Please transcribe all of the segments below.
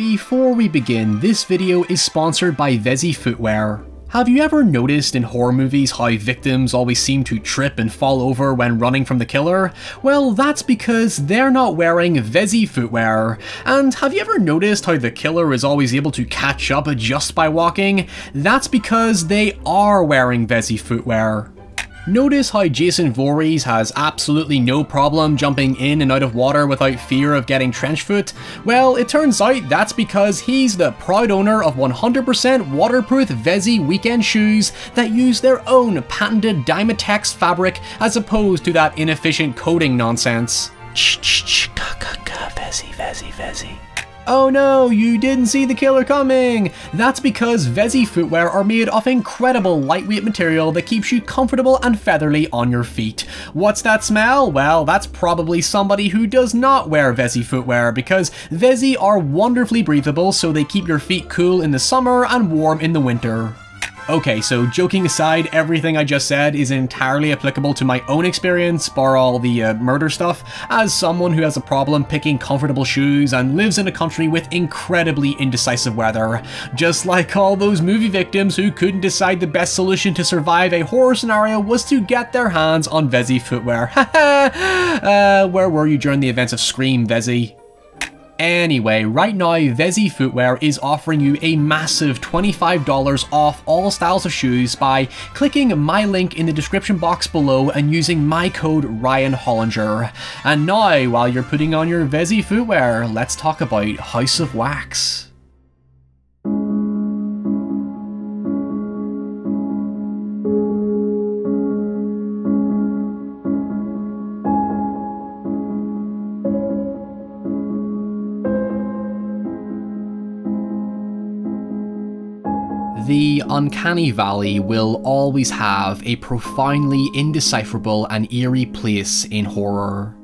Before we begin, this video is sponsored by Vezi Footwear. Have you ever noticed in horror movies how victims always seem to trip and fall over when running from the killer? Well, that's because they're not wearing Vezi footwear. And have you ever noticed how the killer is always able to catch up just by walking? That's because they are wearing Vezi footwear. Notice how Jason Voorhees has absolutely no problem jumping in and out of water without fear of getting trench foot? Well, it turns out that's because he's the proud owner of 100% waterproof Vezi weekend shoes that use their own patented Dymatex fabric as opposed to that inefficient coating nonsense. Vezi. Oh no, you didn't see the killer coming! That's because Vezi footwear are made of incredible lightweight material that keeps you comfortable and featherly on your feet. What's that smell? Well, that's probably somebody who does not wear Vezi footwear, because Vezi are wonderfully breathable so they keep your feet cool in the summer and warm in the winter. Okay, so joking aside, everything I just said is entirely applicable to my own experience, bar all the murder stuff, as someone who has a problem picking comfortable shoes and lives in a country with incredibly indecisive weather. Just like all those movie victims who couldn't decide the best solution to survive a horror scenario was to get their hands on Vezi footwear. Haha! Where were you during the events of Scream, Vezi? Anyway, right now Vezi Footwear is offering you a massive $25 off all styles of shoes by clicking my link in the description box below and using my code Ryan Hollinger. And now, while you're putting on your Vezi Footwear, let's talk about House of Wax. The uncanny valley will always have a profoundly indecipherable and eerie place in horror.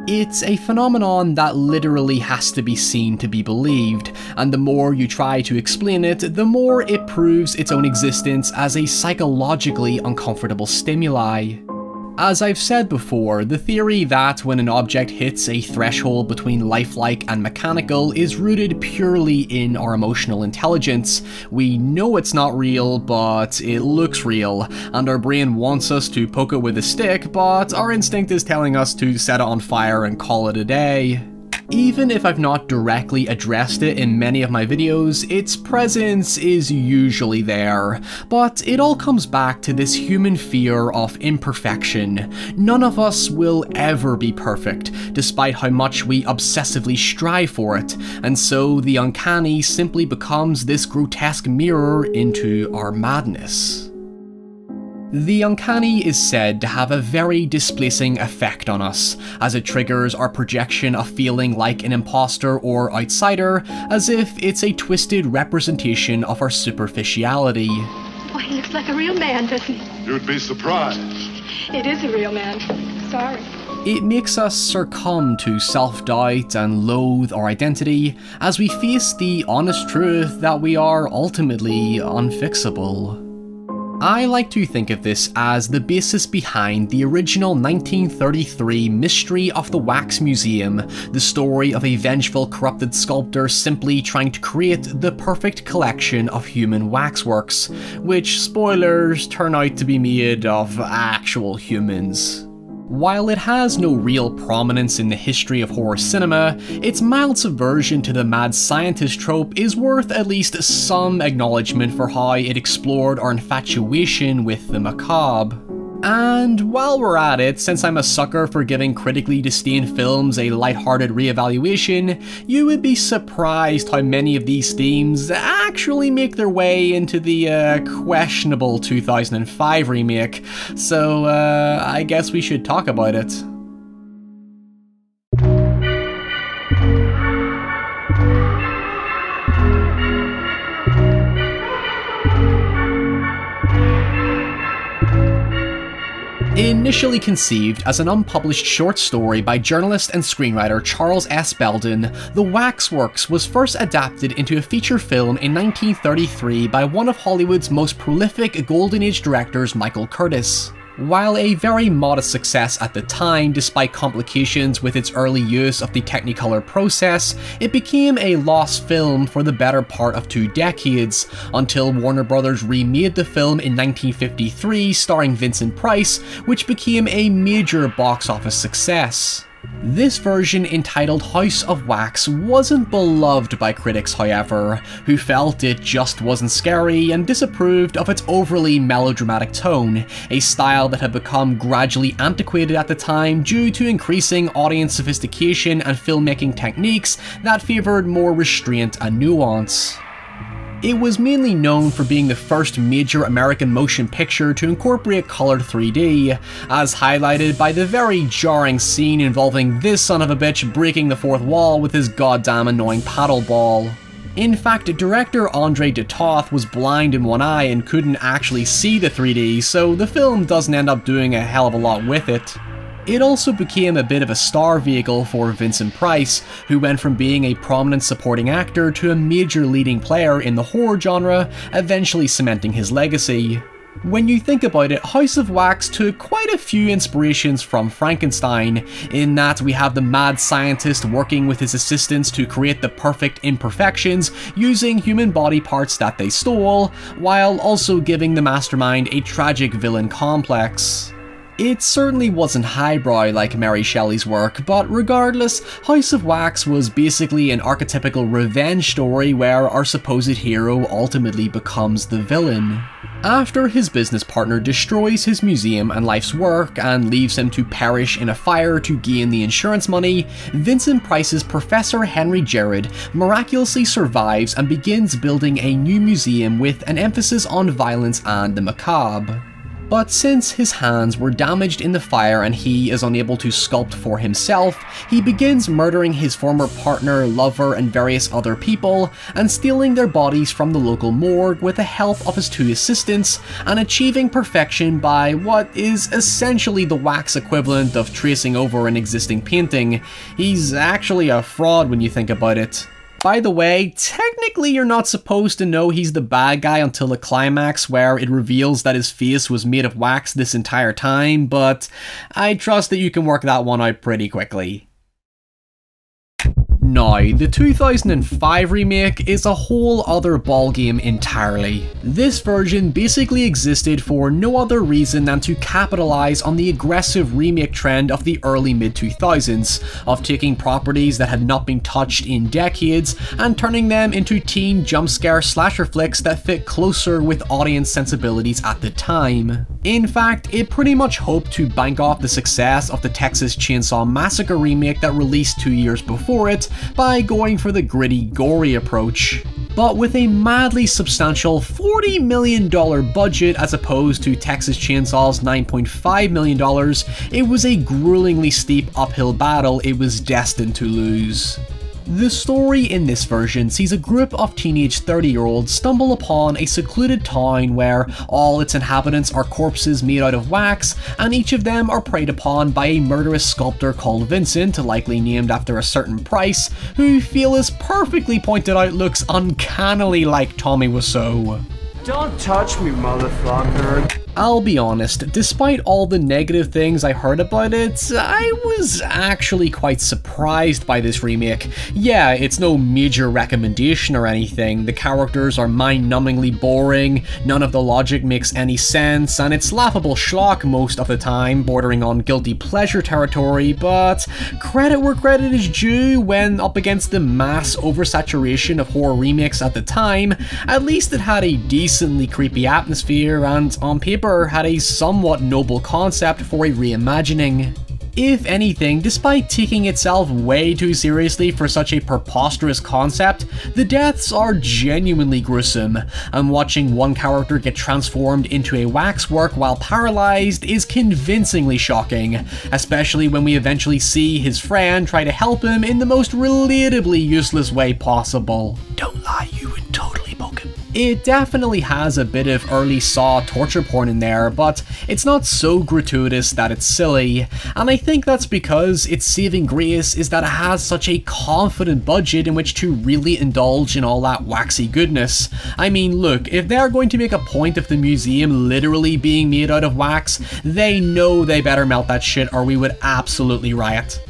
It's a phenomenon that literally has to be seen to be believed, and the more you try to explain it, the more it proves its own existence as a psychologically uncomfortable stimuli. As I've said before, the theory that when an object hits a threshold between lifelike and mechanical is rooted purely in our emotional intelligence. We know it's not real, but it looks real, and our brain wants us to poke it with a stick, but our instinct is telling us to set it on fire and call it a day. Even if I've not directly addressed it in many of my videos, its presence is usually there. But it all comes back to this human fear of imperfection. None of us will ever be perfect, despite how much we obsessively strive for it, and so the uncanny simply becomes this grotesque mirror into our madness. The uncanny is said to have a very displacing effect on us, as it triggers our projection of feeling like an imposter or outsider, as if it's a twisted representation of our superficiality. Boy, he looks like a real man, doesn't he? You'd be surprised. It is a real man. Sorry. It makes us succumb to self-doubt and loathe our identity, as we face the honest truth that we are ultimately unfixable. I like to think of this as the basis behind the original 1933 Mystery of the Wax Museum, the story of a vengeful, corrupted sculptor simply trying to create the perfect collection of human waxworks, which, spoilers, turn out to be made of actual humans. While it has no real prominence in the history of horror cinema, its mild subversion to the mad scientist trope is worth at least some acknowledgement for how it explored our infatuation with the macabre. And while we're at it, since I'm a sucker for giving critically disdained films a lighthearted re-evaluation, you would be surprised how many of these themes actually make their way into the questionable 2005 remake, so I guess we should talk about it. Initially conceived as an unpublished short story by journalist and screenwriter Charles S. Belden, The Waxworks was first adapted into a feature film in 1933 by one of Hollywood's most prolific Golden Age directors, Michael Curtiz. While a very modest success at the time despite complications with its early use of the Technicolor process, it became a lost film for the better part of 2 decades, until Warner Brothers remade the film in 1953 starring Vincent Price, which became a major box office success. This version, entitled House of Wax, wasn't beloved by critics, however, who felt it just wasn't scary and disapproved of its overly melodramatic tone, a style that had become gradually antiquated at the time due to increasing audience sophistication and filmmaking techniques that favoured more restraint and nuance. It was mainly known for being the first major American motion picture to incorporate coloured 3D, as highlighted by the very jarring scene involving this son of a bitch breaking the fourth wall with his goddamn annoying paddle ball. In fact, director Andre de Toth was blind in one eye and couldn't actually see the 3D, so the film doesn't end up doing a hell of a lot with it. It also became a bit of a star vehicle for Vincent Price, who went from being a prominent supporting actor to a major leading player in the horror genre, eventually cementing his legacy. When you think about it, House of Wax took quite a few inspirations from Frankenstein, in that we have the mad scientist working with his assistants to create the perfect imperfections using human body parts that they stole, while also giving the mastermind a tragic villain complex. It certainly wasn't highbrow like Mary Shelley's work, but regardless, House of Wax was basically an archetypical revenge story where our supposed hero ultimately becomes the villain. After his business partner destroys his museum and life's work and leaves him to perish in a fire to gain the insurance money, Vincent Price's Professor Henry Jared miraculously survives and begins building a new museum with an emphasis on violence and the macabre. But since his hands were damaged in the fire and he is unable to sculpt for himself, he begins murdering his former partner, lover, and various other people, and stealing their bodies from the local morgue with the help of his 2 assistants, and achieving perfection by what is essentially the wax equivalent of tracing over an existing painting. He's actually a fraud when you think about it. By the way, technically you're not supposed to know he's the bad guy until the climax where it reveals that his face was made of wax this entire time, but I trust that you can work that one out pretty quickly. Now, the 2005 remake is a whole other ballgame entirely. This version basically existed for no other reason than to capitalize on the aggressive remake trend of the early mid-2000s, of taking properties that had not been touched in decades and turning them into teen jumpscare slasher flicks that fit closer with audience sensibilities at the time. In fact, it pretty much hoped to bank off the success of the Texas Chainsaw Massacre remake that released 2 years before it, by going for the gritty, gory approach. But with a madly substantial $40 million budget as opposed to Texas Chainsaw's $9.5 million, it was a gruelingly steep uphill battle it was destined to lose. The story in this version sees a group of teenage 30-year-olds stumble upon a secluded town where all its inhabitants are corpses made out of wax, and each of them are preyed upon by a murderous sculptor called Vincent, likely named after a certain Price, who Felix perfectly pointed out looks uncannily like Tommy Wiseau. Don't touch me, motherfucker. I'll be honest, despite all the negative things I heard about it, I was actually quite surprised by this remake. Yeah, it's no major recommendation or anything, the characters are mind-numbingly boring, none of the logic makes any sense, and it's laughable schlock most of the time, bordering on guilty pleasure territory, but credit where credit is due when up against the mass oversaturation of horror remakes at the time, at least it had a decently creepy atmosphere and, on paper, had a somewhat noble concept for a reimagining. If anything, despite taking itself way too seriously for such a preposterous concept, the deaths are genuinely gruesome, and watching one character get transformed into a waxwork while paralyzed is convincingly shocking, especially when we eventually see his friend try to help him in the most relatably useless way possible. Don't lie, you would totally poke him. It definitely has a bit of early Saw torture porn in there, but it's not so gratuitous that it's silly, and I think that's because its saving grace is that it has such a confident budget in which to really indulge in all that waxy goodness. I mean, look, if they're going to make a point of the museum literally being made out of wax, they know they better melt that shit or we would absolutely riot.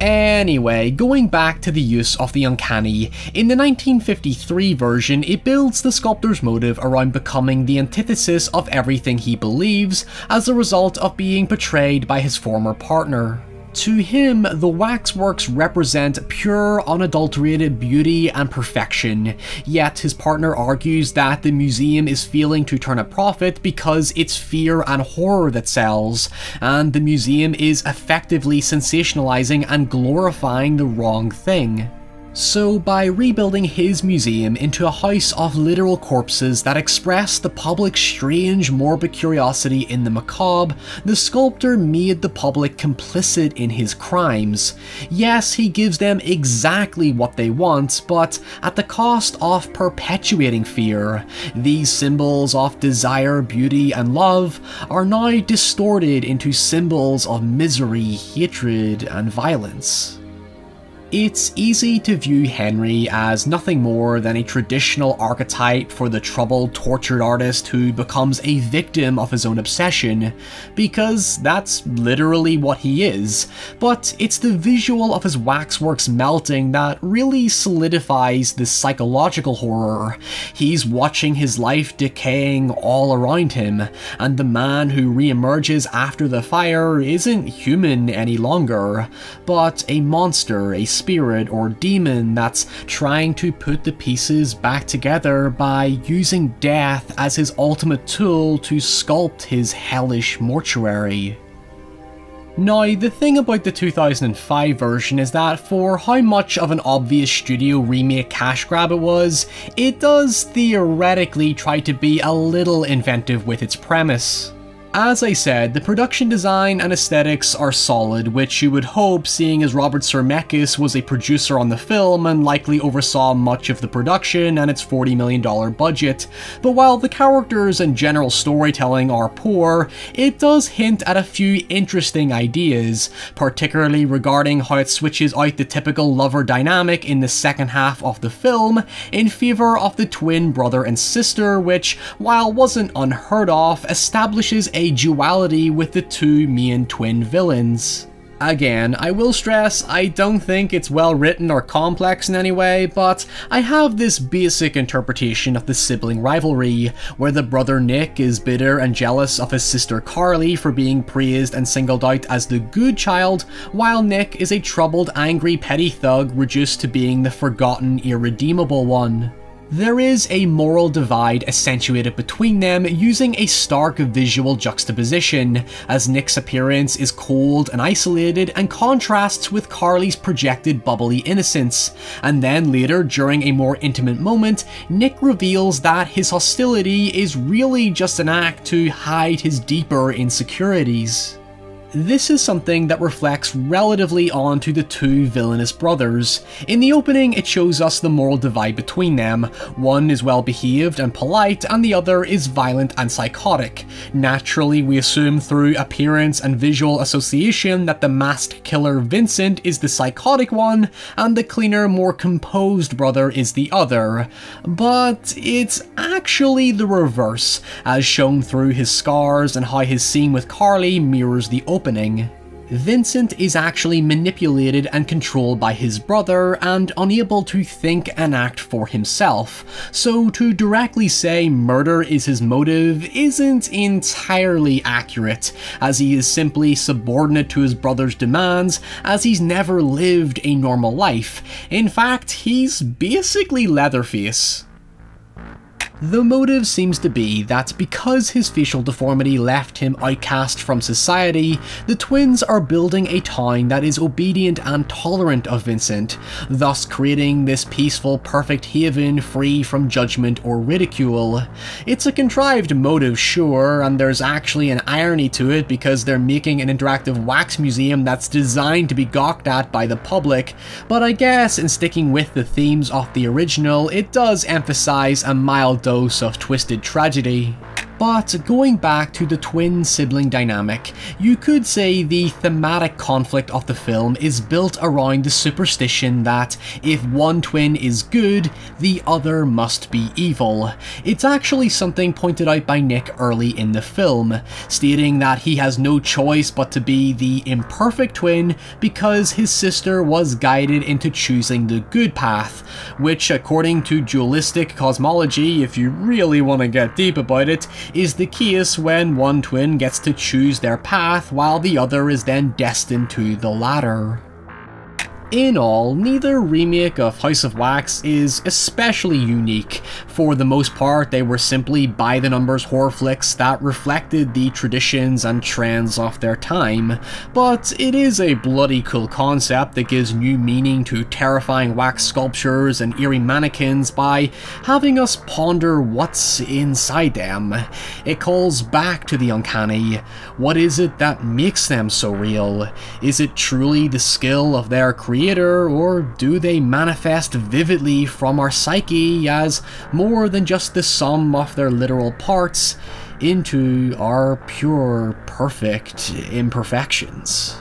Anyway, going back to the use of the uncanny, in the 1953 version it builds the sculptor's motive around becoming the antithesis of everything he believes as a result of being betrayed by his former partner. To him, the waxworks represent pure, unadulterated beauty and perfection, yet his partner argues that the museum is failing to turn a profit because it's fear and horror that sells, and the museum is effectively sensationalizing and glorifying the wrong thing. So by rebuilding his museum into a house of literal corpses that express the public's strange morbid curiosity in the macabre, the sculptor made the public complicit in his crimes. Yes, he gives them exactly what they want, but at the cost of perpetuating fear. These symbols of desire, beauty, and love are now distorted into symbols of misery, hatred, and violence. It's easy to view Henry as nothing more than a traditional archetype for the troubled, tortured artist who becomes a victim of his own obsession, because that's literally what he is, but it's the visual of his waxworks melting that really solidifies this psychological horror. He's watching his life decaying all around him, and the man who re-emerges after the fire isn't human any longer, but a monster, a spirit or demon that's trying to put the pieces back together by using death as his ultimate tool to sculpt his hellish mortuary. Now, the thing about the 2005 version is that for how much of an obvious studio remake cash grab it was, it does theoretically try to be a little inventive with its premise. As I said, the production design and aesthetics are solid, which you would hope seeing as Robert Zemeckis was a producer on the film and likely oversaw much of the production and its $40 million budget. But while the characters and general storytelling are poor, it does hint at a few interesting ideas, particularly regarding how it switches out the typical lover dynamic in the second half of the film in favour of the twin brother and sister, which, while wasn't unheard of, establishes a duality with the two main twin villains. Again, I will stress, I don't think it's well written or complex in any way, but I have this basic interpretation of the sibling rivalry, where the brother Nick is bitter and jealous of his sister Carly for being praised and singled out as the good child, while Nick is a troubled, angry, petty thug reduced to being the forgotten, irredeemable one. There is a moral divide accentuated between them using a stark visual juxtaposition, as Nick's appearance is cold and isolated and contrasts with Carly's projected bubbly innocence, and then later during a more intimate moment, Nick reveals that his hostility is really just an act to hide his deeper insecurities. This is something that reflects relatively onto the two villainous brothers. In the opening, it shows us the moral divide between them. One is well behaved and polite, and the other is violent and psychotic. Naturally, we assume through appearance and visual association that the masked killer Vincent is the psychotic one, and the cleaner, more composed brother is the other. But it's actually the reverse, as shown through his scars and how his scene with Carly mirrors the opening. Vincent is actually manipulated and controlled by his brother and unable to think and act for himself, so to directly say murder is his motive isn't entirely accurate, as he is simply subordinate to his brother's demands, as he's never lived a normal life. In fact, he's basically Leatherface. The motive seems to be that because his facial deformity left him outcast from society, the twins are building a town that is obedient and tolerant of Vincent, thus creating this peaceful, perfect haven free from judgment or ridicule. It's a contrived motive, sure, and there's actually an irony to it because they're making an interactive wax museum that's designed to be gawked at by the public, but I guess in sticking with the themes of the original, it does emphasize a mild dose of twisted tragedy. But going back to the twin sibling dynamic, you could say the thematic conflict of the film is built around the superstition that if one twin is good, the other must be evil. It's actually something pointed out by Nick early in the film, stating that he has no choice but to be the imperfect twin because his sister was guided into choosing the good path, which according to dualistic cosmology, if you really want to get deep about it, is the case when one twin gets to choose their path while the other is then destined to the latter. In all, neither remake of House of Wax is especially unique. For the most part, they were simply by-the-numbers horror flicks that reflected the traditions and trends of their time, but it is a bloody cool concept that gives new meaning to terrifying wax sculptures and eerie mannequins by having us ponder what's inside them. It calls back to the uncanny. What is it that makes them so real? Is it truly the skill of their creator, or do they manifest vividly from our psyche as more than just the sum of their literal parts into our pure, perfect imperfections?